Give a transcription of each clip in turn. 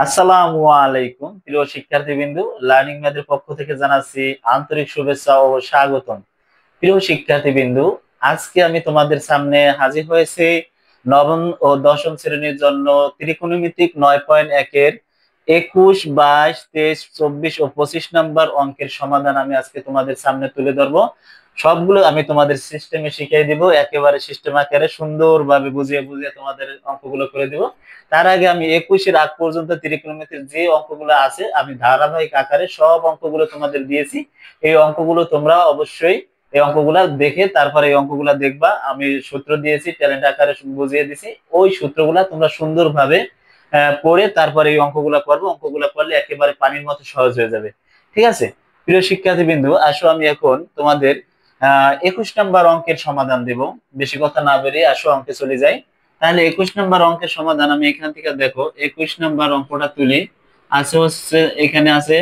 আসসালামু আলাইকুম প্রিয় শিক্ষার্থীবৃন্দ। লার্নিং ম্যাথের পক্ষ থেকে জানাচ্ছি আন্তরিক শুভেচ্ছা ও স্বাগতম। প্রিয় শিক্ষার্থীবৃন্দ, আজকে আমি তোমাদের সামনে হাজির হয়েছি নবম ও দশম শ্রেণীর জন্য ত্রিকোণমিতিক 9.1 এর 21, 22, 23, 24 ও 25 নম্বর অঙ্কের সমাধান আমি আজকে তোমাদের সামনে তুলে ধরবো। সবগুলো আমি তোমাদের সিস্টেমে শিখিয়ে দিব, একেবারে সিস্টেম আকারে সুন্দরভাবে বুঝিয়ে বুঝিয়ে তোমাদের অঙ্কগুলো করে দিব। তার আগে আমি 21-এর আগ পর্যন্ত ত্রিকোণমিতির যে অঙ্কগুলো আছে আমি ধারাবাহিক আকারে সব অঙ্কগুলো তোমাদের দিয়েছি। এই অঙ্কগুলো তোমরা অবশ্যই এই অঙ্কগুলা দেখে তারপরে এই অঙ্কগুলা দেখবা। আমি সূত্র দিয়েছি, ট্যালেন্ট আকারে বুঝিয়ে দিছি। ওই সূত্রগুলা তোমরা সুন্দরভাবে পড়ে তারপরে এই অঙ্কগুলা করবো। অঙ্কগুলা করলে একেবারে পানির মতো সহজ হয়ে যাবে। ঠিক আছে প্রিয় শিক্ষার্থী বিন্দু, আসো আমি এখন তোমাদের 21 নম্বর অঙ্কের সমাধান দেব। বেশি কথা না বেরিয়ে আসো অঙ্কে চলে যাই। তাহলে 21 নম্বর অঙ্কের সমাধান আমি এখান থেকে দেখো 21 নম্বর অঙ্কটা তুলি। আছে হচ্ছে এখানে আছে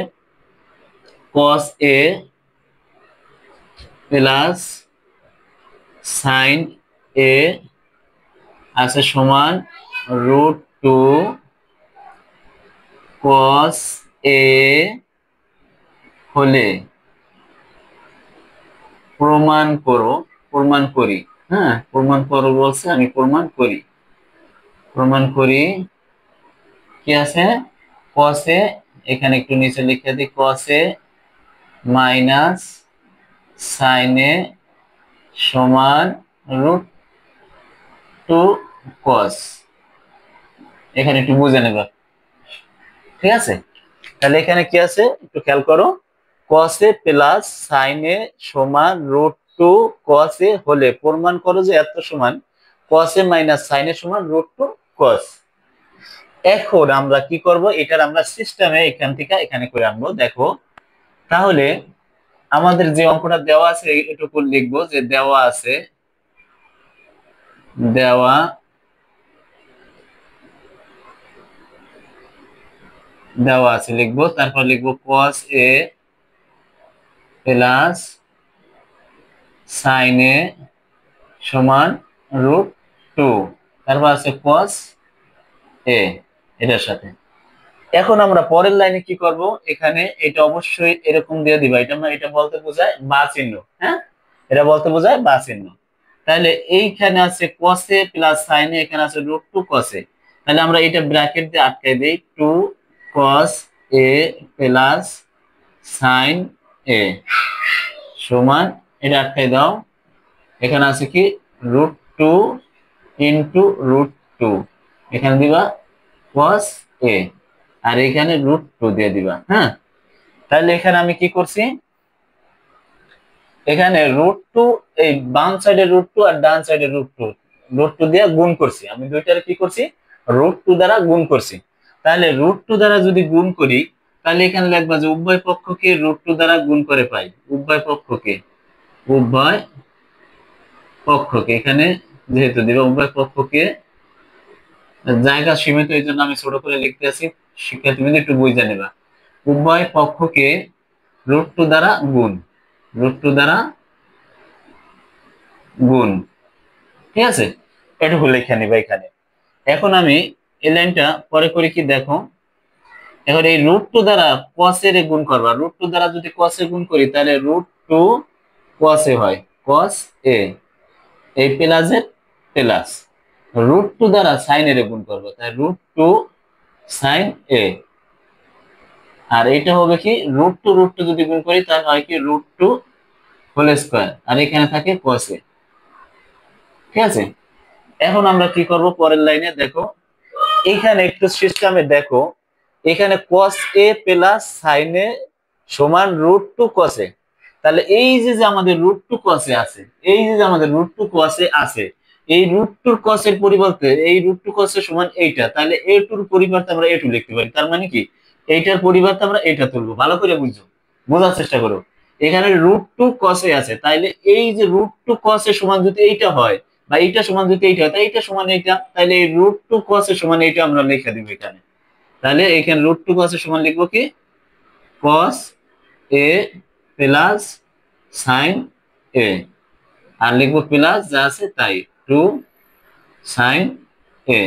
cos a plus sin a আছে সমান √2 cos a হলে প্রমাণ করো। প্রমাণ করি, হ্যাঁ প্রমাণ করো বলছে, আমি প্রমাণ করি। প্রমাণ করি কি আছে cos a, এখানে একটু নিচে লিখে দিই cos a minus sin a সমান √2 cos। এখানে একটু বুঝে নেবা, ঠিক আছে? তাহলে এখানে কি আছে একটু খেয়াল করো, cos a plus sin a সমান √2 cos a হলে প্রমাণ করো যে এত সমান cos a minus sin a সমান √2 cos। এখন আমরা কি করব, এটার আমরা সিস্টেমে এখান থেকে এখানে করে আনবো। দেখো তাহলে আমাদের যে অঙ্কটা দেওয়া আছে এটুকু লিখবো যে দেওয়া আছে, দেওয়া দেওয়া আছে লিখবো, তারপর লিখবো cos a plus sin a সমান √2, তারপর আছে cos a এটার সাথে। এখন আমরা পরের লাইনে কি করব, এখানে এটা অবশ্যই এরকম দিয়ে দিবা। এটা বলতে বোঝায় বা চিহ্ন, হ্যাঁ এটা বলতে বোঝায় বা চিহ্ন। তাহলে এইখানে আছে cos a plus sin a, এখানে আছে √2 cos a। তাহলে আমরা এটা ব্র্যাকেট দিয়ে আটকাই দেই, 2 cos a plus sin a সমান, এটা আটকাই দাও। এখানে আছে কি √2 ইন্টু √2, এখানে দিবা cos a আর এখানে √2 দিয়ে দিবা। হ্যাঁ তাহলে এখানে আমি কি করছি, এখানে √2 এই বাম সাইডে √2 আর ডান সাইডে √2 দিয়ে গুণ করছি। আমি দুইটারে কি করছি, √2 দ্বারা গুণ করছি। তাহলে √2 দ্বারা যদি গুণ করি তাহলে এখানে লিখবা যে উভয় পক্ষকে √2 দ্বারা গুণ করে পাই। উভয় পক্ষকে, উভয় পক্ষকে এখানে যেহেতু দিবে উভয় পক্ষকে, জায়গা সীমিত এই জন্য আমি ছোট করে লিখতে আছি, শিক্ষার্থীদের একটু বুঝে নেবা। উভয় পক্ষকে √2 দ্বারা গুণ, √2 দ্বারা গুণ, ঠিক আছে? এটুকু লিখে নিবা এখানে। এখন আমি এই লাইনটা পরে করি কি দেখো, এখন এই √2 দ্বারা cos এর গুণ করবা। √2 দ্বারা যদি cos এ গুণ করি তাহলে √2 cos এ হয়, cos a এই প্লাসের প্লাস। √2 দ্বারা sin এর গুণ করবো, তাই √2 sin a, আর এটা হবে কি √2 যদি গুণ করি তাহলে হয় কি √2 হোল স্কয়ার, আর এখানে থাকে cos a, ঠিক আছে? এখন আমরা কি করব পরের লাইনে দেখো, এইখানে একটু সিস্টেমে দেখো, এখানে cos a plus sin a সমান √2 cos a। তাহলে এই যে যে আমাদের √2 cos a আছে, এই যে আমাদের √2 cos a আছে, এই √2 cos এর পরিবর্তে এই √2 cos a সমান এইটা, তাহলে a2 এর পরিবর্তে আমরা a2 লিখতে পারি। তার মানে কি এইটার পরিবর্তে আমরা এটা তুলবো। ভালো করে বুঝো, বোঝার চেষ্টা করো। এখানে √2 cos a আছে, তাইলে এই যে √2 cos a সমান যদি এইটা হয় বা এইটা সমান যদি এইটা হয়, তাই এইটা সমান এইটা, তাহলে এই √2 cos a সমান এইটা আমরা লিখে দিব এখানে। তাহলে এখানে √2 cos a সমান লিখবো কি cos a plus sin a, আর লিখবো প্লাস যা আছে তাই 2 sin a।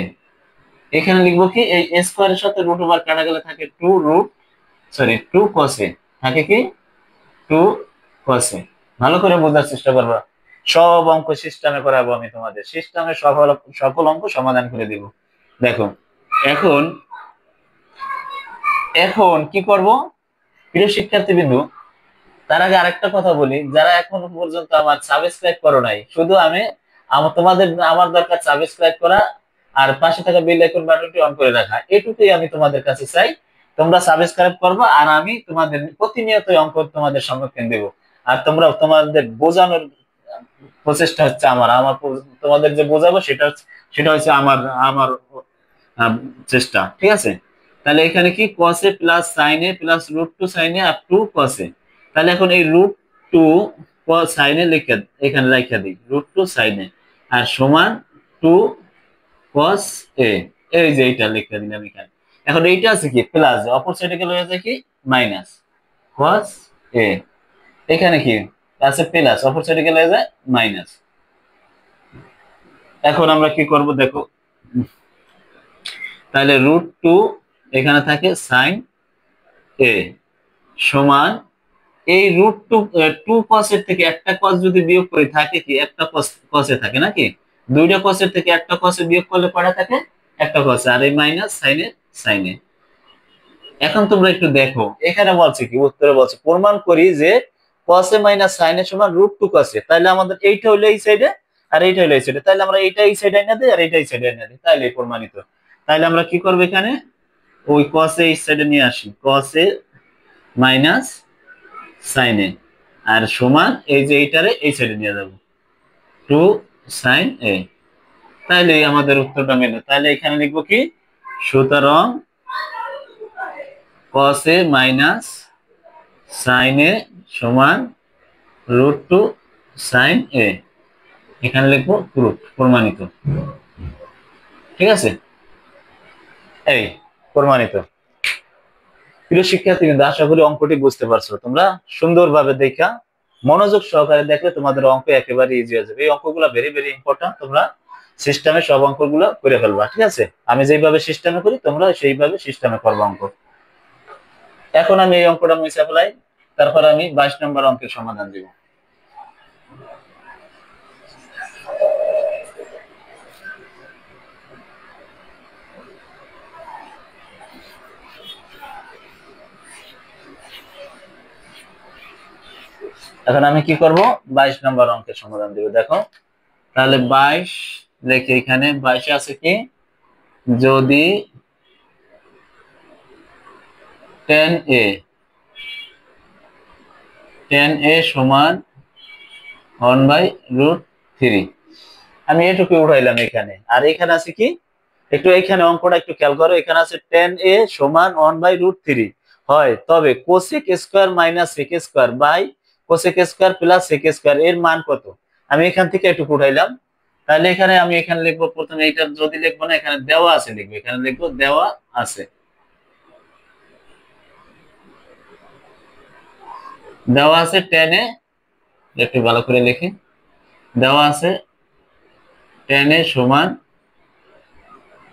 এখানে লিখবো কি এই স্কোয়ারের সাথে রুট ওভার কাটা গেলে থাকে টু কসে, থাকে কি টু কসে। ভালো করে বোঝার চেষ্টা করবা, সব অঙ্ক সিস্টেমে করাবো আমি তোমাদের, সিস্টেমে সকল সকল অঙ্ক সমাধান করে দিব। দেখো এখন এখন কি করব প্রিয় শিক্ষার্থী বিন্দু, তার আগে আরেকটা কথা বলি, যারা এখনো পর্যন্ত আমার সাবস্ক্রাইব করো নাই, শুধু আমার দরকার সাবস্ক্রাইব করা আর পাশে থাকা বেল আইকন বাটনটি অন করে রাখা, এটুকুই আমি তোমাদের কাছে চাই। তোমরা সাবস্ক্রাইব করবে আর আমি তোমাদের প্রতিনিয়ত অঙ্ক তোমাদের সম্মুখীন দেব। আর তোমরা তোমাদের বোঝানোর প্রচেষ্টা হচ্ছে আমার আমার তোমাদের যে বোঝাবো সেটা হচ্ছে আমার আমার আহ, চেষ্টা, ঠিক আছে? তাহলে এখানে কি cos a plus sin a plus √2 sin a up to cos a। তাহলে এখন এই √2 sin a লিখে এখানে লিখে দিই, √2 sin a আর সমান 2 cos a, এই যে এটা লিখে দিলাম এখানে। এখন এইটা আছে কি প্লাস, অপর সাইডে গেলে হয়ে যায় কি মাইনাস cos a, এখানে কি আছে প্লাস, অপর সাইডে গেলে হয়ে যায় মাইনাস। এখন আমরা কি করব দেখো, তাহলে √2 এখানে থাকে sin a সমান এই √2 cos এর থেকে একটা cos যদি বিয়োগ করি থাকে কি একটা cos এ থাকে নাকি, দুইটা cos এর থেকে একটা cos এ বিয়োগ করলে পড়া থাকে একটা cos আর এই মাইনাস sin এ। এখন তোমরা একটু দেখো এখানে বলছে কি, উত্তরে বলছে প্রমাণ করি যে cos a minus sin a সমান √2 cos a। তাহলে আমাদের এইটা হলো এই সাইডে আর এইটা হলো এই সাইডে, তাহলে আমরা এইটা এই সাইডে এনে দিই আর এইটা এই সাইডে এনে দিই, তাহলে প্রমাণিত। তাহলে আমরা কি করব এখানে ওই cos a এই সাইডে নিয়ে আসি, cos a minus sin a আর সমান এই যে এইটারে এই সাইডে নিয়ে যাব 2 sin a। তাহলে আমাদের উত্তরটা মেলে। তাহলে এখানে লিখবো কি সুতরাং cos a minus sin a সমান √2 sin a, এখানে লিখবো প্রুফ, প্রমাণিত, ঠিক আছে? এই প্রমাণিত। প্রিয় শিক্ষার্থী কিন্তু আশা করি অঙ্কটি বুঝতে পারছো তোমরা, সুন্দরভাবে দেখা মনোযোগ সহকারে দেখলে তোমাদের অঙ্ক একেবারে ইজি হয়ে যাবে। এই অঙ্কগুলো ভেরি ভেরি ইম্পর্টেন্ট, তোমরা সিস্টেমে সব অঙ্কগুলো করে ফেলবা, ঠিক আছে? আমি যেভাবে সিস্টেমে করি তোমরা সেইভাবে সিস্টেমে করবা অঙ্ক। এখন আমি এই অঙ্কটা মুছে ফেলাই, তারপর আমি 22 নম্বর অঙ্কের সমাধান দিব। এখন আমি কি করব 22 নম্বর অঙ্কের সমাধান দিব। দেখো তাহলে 22 লিখে এখানে 22 আছে কি, যদি tan a সমান 1/√3, আমি এটুকু উঠাইলাম এখানে। আর এখানে আছে কি, একটু এখানে অঙ্কটা একটু খেয়াল করো, এখানে আছে tan a সমান 1/√3 হয়, তবে cosec square minus sec square by cosec square plus sec square এর মান কত, আমি এখান থেকে একটু উঠাইলাম। তাহলে এখানে আমি এখানে লিখবো প্রথমে, এইটা যদি লিখবো না এখানে দেওয়া আছে লিখবো, এখানে লিখবো দেওয়া আছে, দেওয়া আছে tan a, একটু ভালো করে লিখি, দেওয়া আছে tan a সমান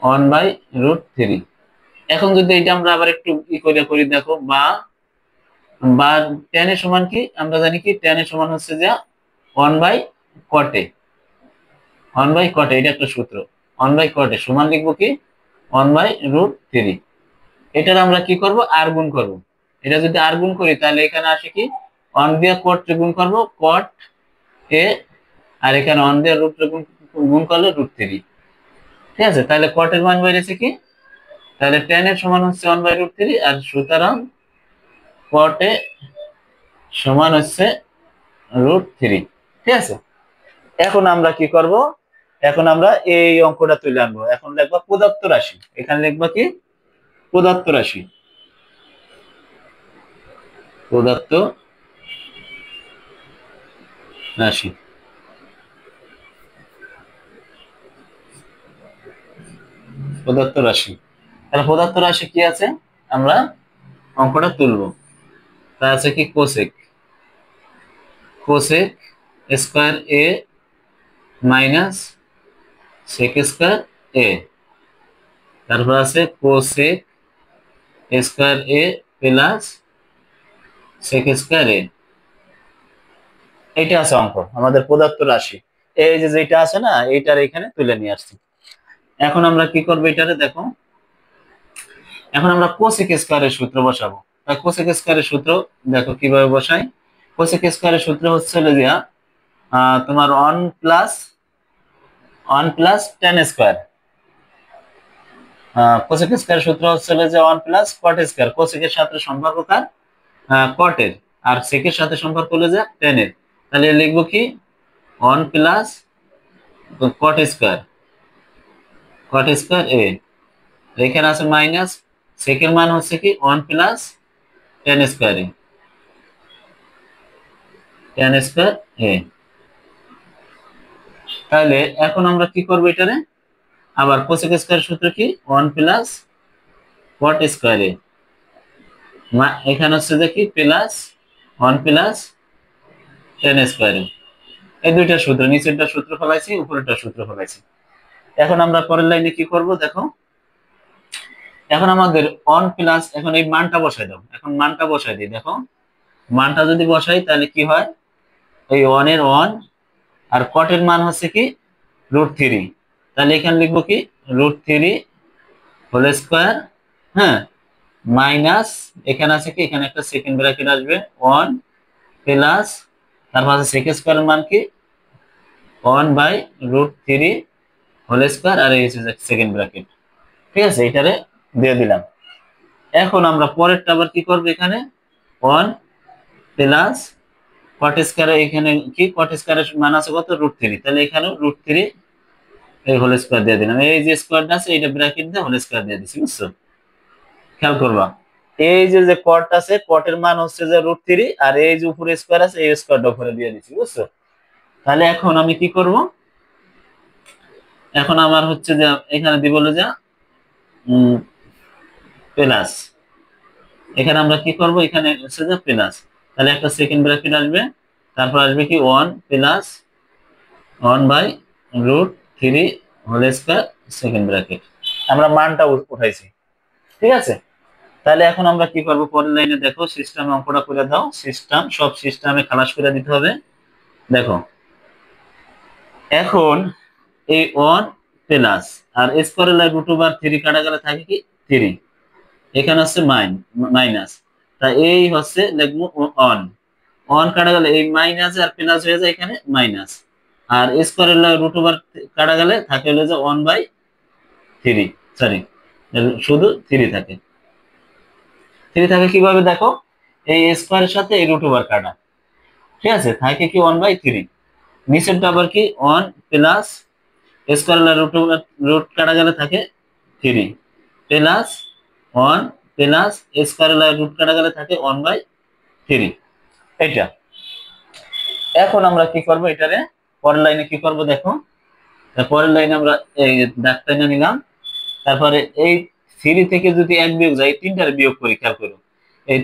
1/√3। এখন যদি এটা আমরা আবার একটু ই করে করি দেখো, বা বা tan এর সমান কি আমরা জানি কি, tan এর সমান হচ্ছে যে 1/cot a, 1/cot a, এটা একটা সূত্র, 1/cot a সমান লিখবো কি 1/√3। এটার আমরা কি করব আর গুণ করব, এটা যদি আর গুণ করি তাহলে এখানে আসে কি 1 দিয়ে cot গুণ করব cot a, আর এখানে 1 দিয়ে রুট গুণ গুণ করলে √3, ঠিক আছে? তাহলে cot এর মান বেরিয়েছে কি, তাহলে tan এর সমান হচ্ছে 1/√3 আর সুতরাং cot a সমান হচ্ছে √3, ঠিক আছে? এখন আমরা কি করব, এখন আমরা এই অঙ্কটা তুলে আনবো। এখন লিখবো প্রদত্ত রাশি, এখানে লিখবো কি প্রদত্ত রাশি, প্রদত্ত রাশি, প্রদত্ত রাশি। তাহলে প্রদত্ত রাশি কি আছে, আমরা অঙ্কটা তুলবো। তা আছে কি cosec, cosec square a minus sec square a তারপর আছে cosec square a plus sec square a. এটা আছে অঙ্ক আমাদের পদার্থ রাশি। এই যে যেটা আছে না এইটার এখানে তুলে নিয়ে আসছি। এখন আমরা কি করবো এটারে দেখো, এখন আমরা কোসেক স্কয়ারের সূত্র বসাবো। তাই কোসেক স্কয়ারের সূত্র দেখো কিভাবে বসাই। কোসেক স্কয়ারের সূত্র হচ্ছে হলো গিয়া তোমার 1 প্লাস tan স্কয়ার। কোসেক স্কয়ারের সূত্র হচ্ছে হলো যে 1 প্লাস কট স্কয়ার। কোসেকের সাথে সম্পর্ক কার? কটের। আর সেকের সাথে সম্পর্ক হলো যে tan এর। তাহলে লিখবো কি 1 plus cot square, cot square A. এখানে আছে মাইনাস, সেকের মান হচ্ছে কি 1 plus tan square A, tan square A. তাহলে এখন আমরা কি করবো এটারে, আবার কোসেক স্কয়ারের সূত্র কি 1 প্লাস কট স্কয়ার এ, এখানে হচ্ছে যে কি প্লাস 1 প্লাস tan স্কয়ার এ। এই দুইটা সূত্র, নিচেরটা সূত্র ফেলাইছি, উপরেরটা সূত্র ফেলাইছি। এখন আমরা পরের লাইনে কি করব দেখো, এখন আমাদের 1 প্লাস, এখন এই মানটা বসাই দাও। এখন মানটা বসাই দিই দেখো, মানটা যদি বসাই তাহলে কি হয়, এই 1 এর 1 আর কটের মান হচ্ছে কি √3। তাহলে এখানে লিখবো কি √3 হোল স্কয়ার, হ্যাঁ, মাইনাস এখানে আছে কি, এখানে একটা সেকেন্ড ব্র্যাকেট আসবে 1 প্লাস, তারপর আছে সেক স্কয়ারের মান কি 1/√3 হোল স্কয়ার, আর এই হচ্ছে সেকেন্ড ব্র্যাকেট। ঠিক আছে, এটারে দিয়ে দিলাম। এখন আমরা পরেরটা আবার কি করব, এখানে 1 প্লাস কট স্কয়ার, এখানে কি কট স্কয়ারের মান আছে কত √3, তাহলে এখানেও √3 এই হোল স্কয়ার দিয়ে দিলাম। এই যে স্কয়ারটা আছে এটা ব্র্যাকেট দিয়ে হোল স্কয়ার দিয়ে দিছি, বুঝছো? খেয়াল করবা, এই যে যে কট আছে, কটের মান হচ্ছে যে √3, আর এই যে উপরে স্কয়ার আছে এই স্কয়ারটা উপরে দিয়ে দিছি, বুঝছো? তাহলে এখন আমি কি করব, এখন আমার হচ্ছে যে এখানে দিব হলো যে প্লাস, এখানে আমরা কি করব, এখানে হচ্ছে যে প্লাস, তাহলে একটা সেকেন্ড ব্র্যাকেট আসবে, তারপর আসবে কি 1 plus 1/√3 whole square second bracket. আমরা মানটা উঠাইছি। ঠিক আছে, তাহলে এখন আমরা কি করব, পরের লাইনে দেখো, সিস্টেমে অঙ্কটা করে দাও। সিস্টেম সব সিস্টেমে খালাস করে দিতে হবে। দেখো এখন এই 1 প্লাস আর স্কয়ারের √3 কাটা গেলে থাকে কি 3, এখানে হচ্ছে মাইনাস, তা এই হচ্ছে লিখবো 1, 1 কাটা গেলে এই মাইনাস আর প্লাস হয়ে যায় এখানে মাইনাস, আর স্কয়ারের √, কাটা গেলে থাকে হলো যে 1/3, সরি শুধু 3 থাকে। 3 থাকে কিভাবে দেখো, এই স্কয়ারের সাথে এই √, কাটা, ঠিক আছে, থাকে কি 1/3। নিচেরটা আবার কি 1 প্লাস স্কয়ারের √, কাটা গেলে থাকে 3 প্লাস 1 প্লাস স্কয়ারের √, কাটা গেলে থাকে 1/3। এটা এখন আমরা কি করব, এটারে পরের লাইনে কি করব দেখো, পরের লাইনে আমরা এই দাগটা এনে নিলাম। তারপরে এই 3 থেকে যদি 1 বিয়োগ যায়, এই তিনটার বিয়োগ করি, খেয়াল করো, এই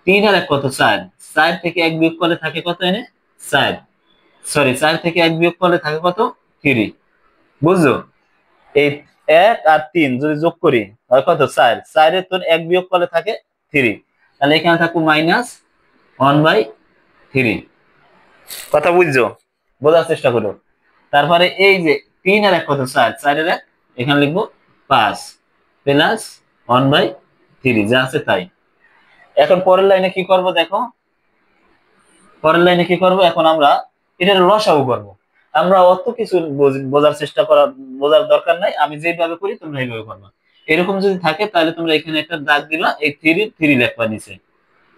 3 আর 1 কত 4, 4 থেকে 1 বিয়োগ করলে থাকে কত এনে 4, সরি 4 থেকে 1 বিয়োগ করলে থাকে কত 3, বুঝছো? এই 1 আর 3 যদি যোগ করি হয় কত 4, 4 এর তোর 1 বিয়োগ করলে থাকে 3, তাহলে এখানে থাকবো -1/3। কথা বুঝছো? বোঝার চেষ্টা করো। তারপরে এই যে 3 আর 1 কত 4, 4 এর 1 এখানে লিখবো 5 প্লাস 1/3, যা আছে তাই। এখন পরের লাইনে কি করব দেখো, পরের লাইনে কি করব, এখন আমরা এটার লসাগু করব। আমরা অত কিছু বোঝার চেষ্টা করা, বোঝার দরকার নাই, আমি যেভাবে করি তোমরা এইভাবে করবা। এরকম যদি থাকে তাহলে তোমরা এখানে একটা দাগ দিবা, এই 3 লেখবা নিচে,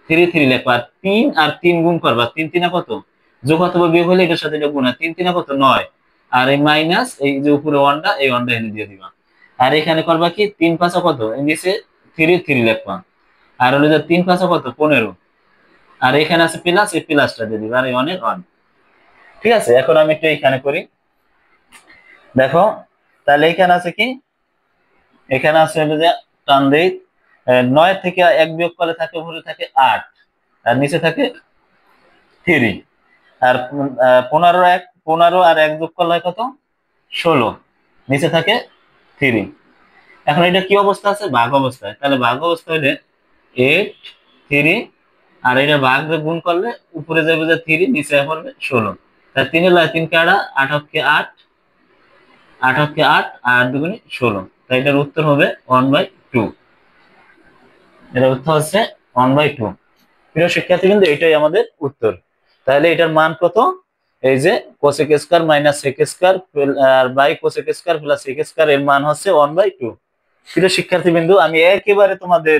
3 লেখবা, আর 3 আর 3 গুণ করবা, 3 3 কত, যোগ অথবা বিয়োগ হলে এটার সাথে এটা গুণ হয়, 3 3 কত 9, আর এই মাইনাস এই যে উপরে 1টা, এই 1টা এনে দিয়ে দিবা। আর এখানে করবা কি 3 5 কত, নিচে 3 লেখবা, আর হলো যে 3 5 কত 15, আর এখানে আছে প্লাস, এই প্লাসটা দিয়ে দিবা, আর এই 1 এর 1। ঠিক আছে, এখন আমি একটু এখানে করি দেখো, তাহলে এখানে আছে কি, এখানে আছে হলো যে টান দেই, 9 থেকে 1 বিয়োগ করলে থাকে উপরে থাকে 8, আর নিচে থাকে 3, আর 15 আর 1 যোগ করলে হয় কত 16, নিচে থাকে 3। এখন এটা কি অবস্থা আছে? ভাগ অবস্থায়। তাহলে ভাগ অবস্থা হলে 8 3, আর এটা ভাগ দিয়ে গুণ করলে উপরে যাবে যে 3, নিচে পড়বে 16। তাহলে 3 এর 3 কাটা, 8 হচ্ছে 8, 8 হচ্ছে 8, আর 2 গুণে 16। তাই এটার উত্তর হবে 1/2। এটার উত্তর হচ্ছে 1/2। প্রিয় শিক্ষার্থী, কিন্তু এটাই আমাদের উত্তর। তাহলে এটার মান কত? এই যে cosec square minus sec square আর by cosec square plus sec square, এর মান হচ্ছে 1/2। প্রিয় শিক্ষার্থী বিন্দু, আমি একেবারে তোমাদের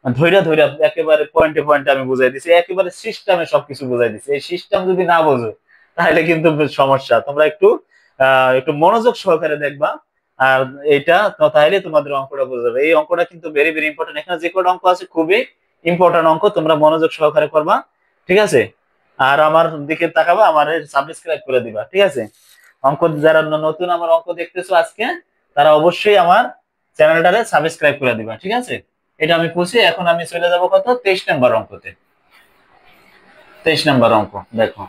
ধৈর্য ধৈর্য একেবারে পয়েন্টে পয়েন্টে আমি বুঝাই দিছি, একেবারে সিস্টেমে সবকিছু বুঝাই দিছি। এই সিস্টেম যদি না বোঝো তাহলে কিন্তু সমস্যা। তোমরা একটু একটু মনোযোগ সহকারে দেখবা, আর এটা তাহলে তোমাদের অঙ্কটা বোঝা যাবে। এই অঙ্কটা কিন্তু ভেরি ভেরি ইম্পর্টেন্ট। এখানে যে কটা অঙ্ক আছে খুবই ইম্পর্টেন্ট অঙ্ক, তোমরা মনোযোগ সহকারে করবা, ঠিক আছে? আর আমার দিকে তাকাবা, আমার সাবস্ক্রাইব করে দিবা, ঠিক আছে? অঙ্ক যারা নতুন আমার অঙ্ক দেখতেছো আজকে, তারা অবশ্যই আমার চ্যানেলটারে সাবস্ক্রাইব করে দিবা, ঠিক আছে? এটা আমি খুশি। এখন আমি চলে যাব কত, 23 নম্বর অঙ্কতে। 23 নম্বর অঙ্ক দেখো।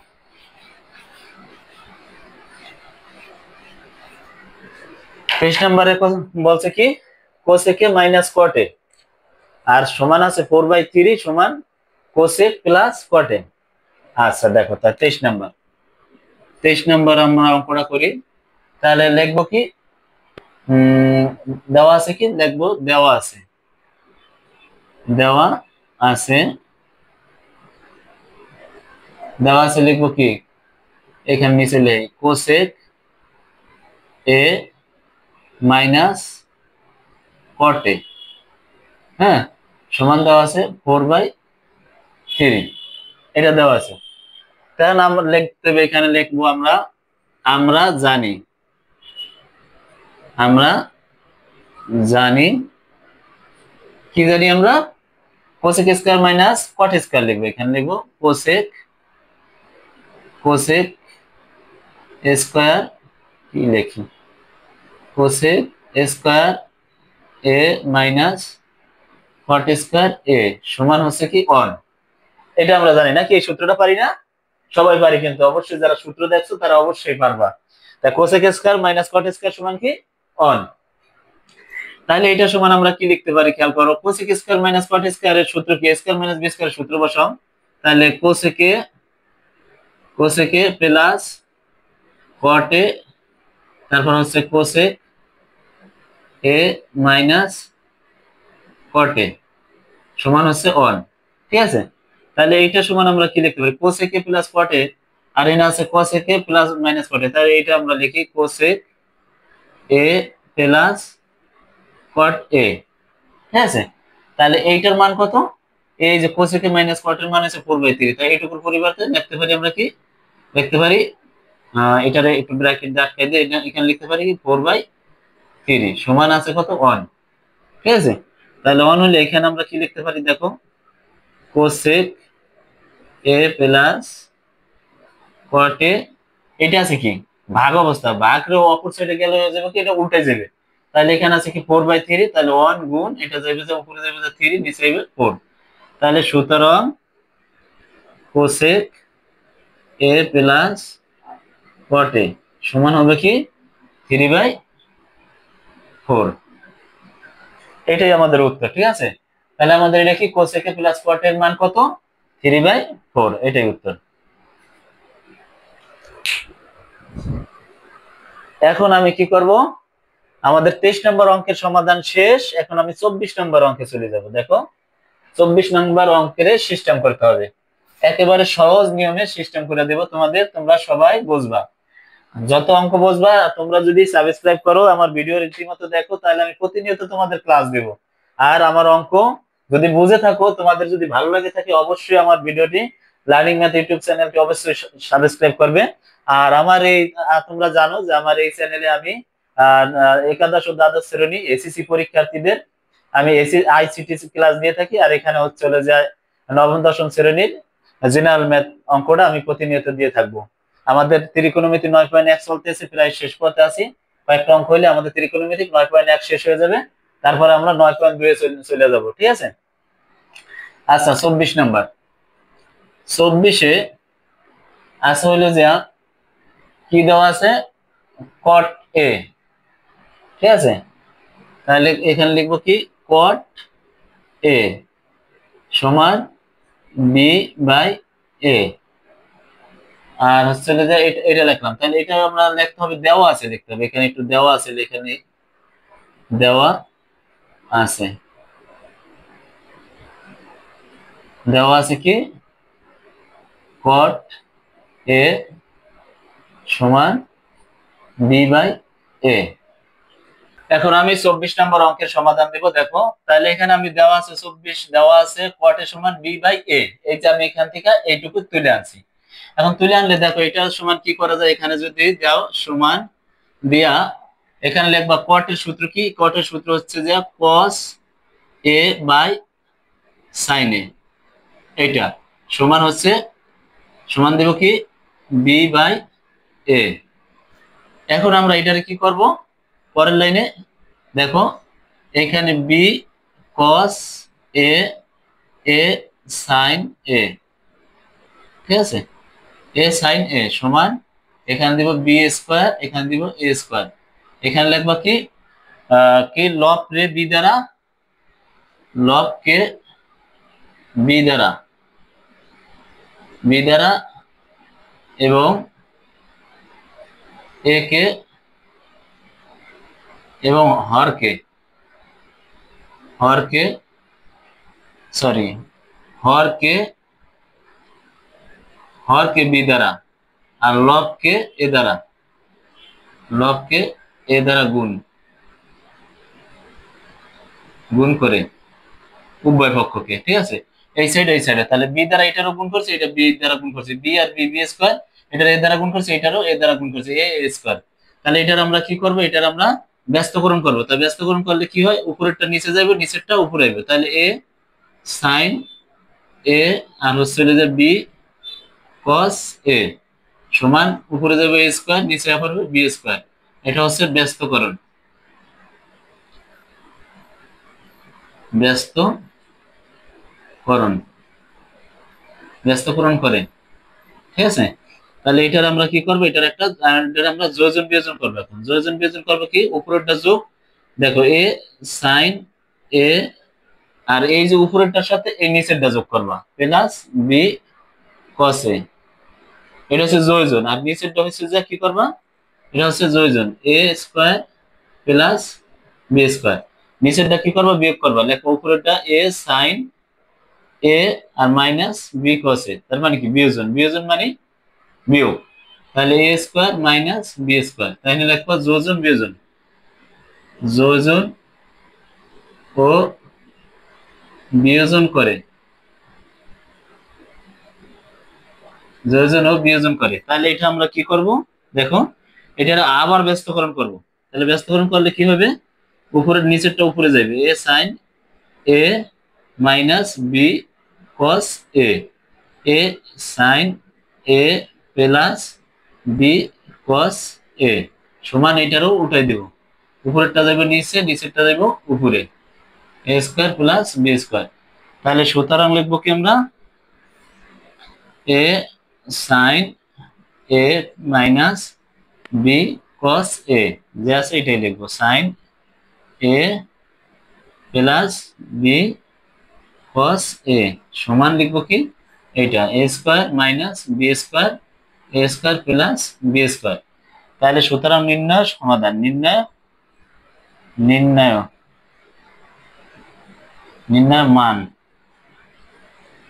23 নম্বরে বলছে কি, কোসেকে মাইনাস কটে আর সমান আছে 4/3 সমান কোসেক প্লাস কটে। আচ্ছা দেখো, তা 23 নম্বর, 23 নম্বর আমরা অঙ্কটা করি। তাহলে লিখবো কি, দেওয়া আছে কি লিখবো, দেওয়া আছে, দেওয়া আছে, দেওয়া আছে লিখবো কি, এখানে নিচে লিখি কোসেক এ মাইনাস কটে, হ্যাঁ, সমান দেওয়া আছে 4/3, এটা দেওয়া আছে। তাহলে আমরা লিখতে হবে, এখানে লিখবো আমরা, আমরা জানি, আমরা জানি, কি জানি আমরা, কোসেক স্কয়ার মাইনাস কট স্কয়ার লিখবো। এখানে লিখবো কোসেক, কোসেক স্কয়ার, কি লিখি, কোসেক স্কয়ার এ মাইনাস কট স্কয়ার এ সমান হচ্ছে কি 1। এটা আমরা জানি না কি, এই সূত্রটা পারি না? সবাই পারি, কিন্তু অবশ্যই যারা সূত্র দেখছো তারা অবশ্যই পারবা। তা কোসেক স্কয়ার মাইনাস কট স্কয়ার সমান কি 1। তাহলে এটা সমান আমরা কি লিখতে পারি, খেয়াল করো। কোসেক স্কয়ার মাইনাস কট স্কয়ার এর সূত্র কি, স্কয়ার মাইনাস বি স্কয়ার সূত্র বসাও। তাহলে কোসেকে, কোসেকে প্লাস কটে, তারপর হচ্ছে কোসেক এ মাইনাস কটে সমান হচ্ছে 1, ঠিক আছে? তাহলে এইটা সমান আমরা কি লিখতে পারি, কোসেকে প্লাস কটে, আর এখানে আছে কোসেকে প্লাস মাইনাস কটে। তাহলে এইটা আমরা লিখি কোসেক এ প্লাস কট এ, ঠিক আছে? তাহলে এইটার মান কত, এই যে কোসেকে মাইনাস কটের মান আছে 4/3। তাই এইটুকুর পরিবর্তে লিখতে পারি আমরা কি, লিখতে পারি এটারে একটু ব্র্যাকেট দিয়ে আটকাই দিয়ে এখানে লিখতে পারি 4/3 সমান আছে কত 1, ঠিক আছে? তাহলে 1 হলে এখানে আমরা কি লিখতে পারি দেখো, কোসেক এ প্লাস কট এ, এটা আছে কি ভাগ অবস্থা, ভাগরে অপর সাইডে গেলে হয়ে যাবে কি, এটা উল্টে যাবে। তাহলে এখানে আছে কি 4/3, তাহলে 1 গুণ এটা যাবে যে উপরে যাবে যে 3, নিচে যাবে 4। তাহলে সুতরাং কোসেক এ প্লাস কট এ সমান হবে কি 3/4। এটাই আমাদের উত্তর, ঠিক আছে? তাহলে আমাদের এটা কি, কোসেক এ প্লাস কট এর মান কত, 3/4, এটাই উত্তর। এখন আমি কি করব, আমাদের 23 নম্বর অঙ্কের সমাধান শেষ। এখন আমি 24 নম্বর অঙ্কে চলে যাব। দেখো 24 নম্বর অঙ্কের সিস্টেম করতে হবে, একেবারে সহজ নিয়মে সিস্টেম করে দেব তোমাদের, তোমরা সবাই বুঝবা। যত অঙ্ক বুঝবা, তোমরা যদি সাবস্ক্রাইব করো, আমার ভিডিও রীতিমতো দেখো, তাহলে আমি প্রতিনিয়ত তোমাদের ক্লাস দেব। আর আমার অঙ্ক যদি বুঝে থাকো, তোমাদের যদি ভালো লাগে থাকে, অবশ্যই আমার ভিডিওটি লার্নিং ম্যাথ ইউটিউব চ্যানেলটি অবশ্যই সাবস্ক্রাইব করবে। আর আমার এই তোমরা জানো যে আমার এই চ্যানেলে আমি একাদশ ও দ্বাদশ শ্রেণী এসএসসি পরীক্ষার্থীদের আমি আইসিটি ক্লাস দিয়ে থাকি। আর এখানে হচ্ছে চলে যায় নবম দশম শ্রেণীর জেনারেল ম্যাথ অঙ্কটা আমি প্রতিনিয়ত দিয়ে থাকবো। আমাদের ত্রিকোণমিতি 9.1 চলতেছে, প্রায় শেষ পথে আছি। কয়েকটা অঙ্ক হইলে আমাদের ত্রিকোণমিতি 9.1 শেষ হয়ে যাবে, তারপরে আমরা 9.2 এ চলে যাব, ঠিক আছে? আচ্ছা 24 নাম্বার, 24-এ আছে হইলো যে কি দেওয়া আছে, কট এ, ঠিক আছে? তাহলে এখানে লিখবো কি কট এ সমান বি বাই এ। আর হচ্ছে যে এটা লিখলাম, তাহলে এটা আমরা লিখতে হবে দেওয়া আছে, লিখতে হবে এখানে একটু দেওয়া আছে, এখানে দেওয়া আছে, দেওয়া আছে কি কট এ সমান বি বাই এ। এখন আমি 24 নম্বর অঙ্কের সমাধান দেব। দেখো তাহলে এখানে আমি দেওয়া আছে 24, দেওয়া আছে কট এ সমান বি বাই এ, এই যে আমি এখান থেকে এইটুকু তুলে আনছি। এখন তুলে আনলে দেখো এটা সমান কি করা যায়, এখানে যদি দাও সমান দিয়া এখানে লিখবা কট এর সূত্র কি, কট এর সূত্র হচ্ছে যে cos এ বাই sin এ, এটা সমান হচ্ছে সমান দেব কি বি বাই এ। এখন আমরা এটারে কি করব, পরের লাইনে দেখো এখানে বি cos এ এ sin এ, ঠিক আছে, এ sin এ সমান এখানে দিব বি স্কয়ার, এখানে দিব এ স্কয়ার। এখানে লিখবা কি কি লব রে বি দ্বারা, লব কে বি দ্বারা, বি দ্বারা এবং এ কে এবং হরকে, হরকে সরি হরকে, হরকে বি দ্বারা আর লবকে এ দ্বারা, লবকে এ দ্বারা গুণ, গুণ করে উভয় পক্ষকে, ঠিক আছে, এই সাইড এই সাইডে। তাহলে বি দ্বারা এটারও গুণ করছে, এটা বি দ্বারা গুণ করছে, বি আর বি বি স্কয়ার, এটার এ দ্বারা গুণ করছে, এটারও এ দ্বারা গুণ করছে, এ স্কয়ার। তাহলে এটার আমরা কি করব, এটার আমরা ব্যস্তকরণ করব। তাই ব্যস্তকরণ করলে কি হয়, উপরেরটা নিচে যাবে, নিচেরটা উপরে আসবে। তাহলে এ sin এ আর হচ্ছে যে বি cos এ সমান উপরে যাবে এ স্কয়ার, নিচে পড়বে বি স্কয়ার। এটা হচ্ছে ব্যস্তকরণ, ব্যস্তকরণ, ব্যস্তকরণ করে, ঠিক আছে। তাহলে এটার আমরা কি করব, এটার একটা এটার আমরা যোজন বিয়োজন করব। এখন যোজন বিয়োজন করব কি, উপরেরটা যোগ, দেখো এ sin এ আর এই যে উপরেরটার সাথে এই নিচেরটা যোগ করবা প্লাস বি cos এ, এটা হচ্ছে যোজন। আর নিচেরটা হচ্ছে যে কি করবা, এটা হচ্ছে যোজন এ স্কয়ার প্লাস বি স্কয়ার। নিচেরটা কি করবা, বিয়োগ করবা, লেখো উপরেরটা এ sin এ আর মাইনাস বি cos এ, তার মানে কি বিয়োজন, বিয়োজন মানে বিয়োগ। তাহলে এ স্কয়ার মাইনাস বি স্কয়ার, তাহলে লিখবা যোজন বিয়োজন, যোজন ও বিয়োজন করে, যোজন ও বিয়োজন করে। তাহলে এটা আমরা কি করব, দেখো এটা আবার ব্যস্তকরণ করব। তাহলে ব্যস্তকরণ করলে কি হবে, উপরের নিচেরটা উপরে যাবে, এ sin এ মাইনাস বি cos এ, এ sin এ প্লাস বি cos এ সমান এটারও উঠাই দেব, উপরেরটা যাবে নিচে, নিচেরটা যাবে উপরে, এ স্কয়ার প্লাস বি স্কয়ার। তাহলে সুতরাং লিখবো কি আমরা এ sin এ মাইনাস বি cos এ, যে আছে এটাই লিখবো, sin এ প্লাস বি cos এ সমান লিখবো কি এটা এ স্কয়ার মাইনাস বি স্কয়ার, এ স্কয়ার প্লাস বি স্কয়ার। তাহলে সুতরাং নির্ণয় সমাধান, নির্ণয় নির্ণয় নির্ণয় মান,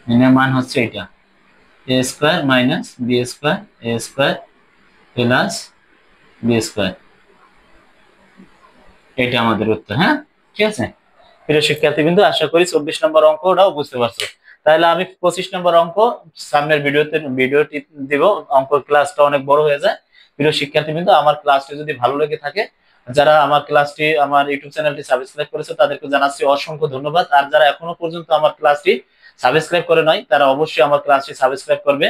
নির্ণয় মান হচ্ছে এটা এ স্কয়ার মাইনাস বি স্কয়ার, এ স্কয়ার প্লাস বি স্কয়ার, এটা আমাদের উত্তর। হ্যাঁ, ঠিক আছে প্রিয় শিক্ষার্থী বিন্দু, আশা করি 24 নম্বর অঙ্কটাও বুঝতে পারছো। তাহলে আমি 25 নম্বর অঙ্ক সামনের ভিডিওটি দিব, অঙ্ক ক্লাসটা অনেক বড় হয়ে যায়। প্রিয় শিক্ষার্থী বিন্দু, আমার ক্লাসটি যদি ভালো লেগে থাকে, যারা আমার ক্লাসটি আমার ইউটিউব চ্যানেলটি সাবস্ক্রাইব করেছে তাদেরকে জানাচ্ছি অসংখ্য ধন্যবাদ। আর যারা এখনো পর্যন্ত আমার ক্লাসটি সাবস্ক্রাইব করে নাই তারা অবশ্যই আমার ক্লাসটি সাবস্ক্রাইব করবে।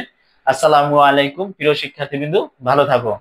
আসসালামু আলাইকুম প্রিয় শিক্ষার্থী বিন্দু, ভালো থাকো।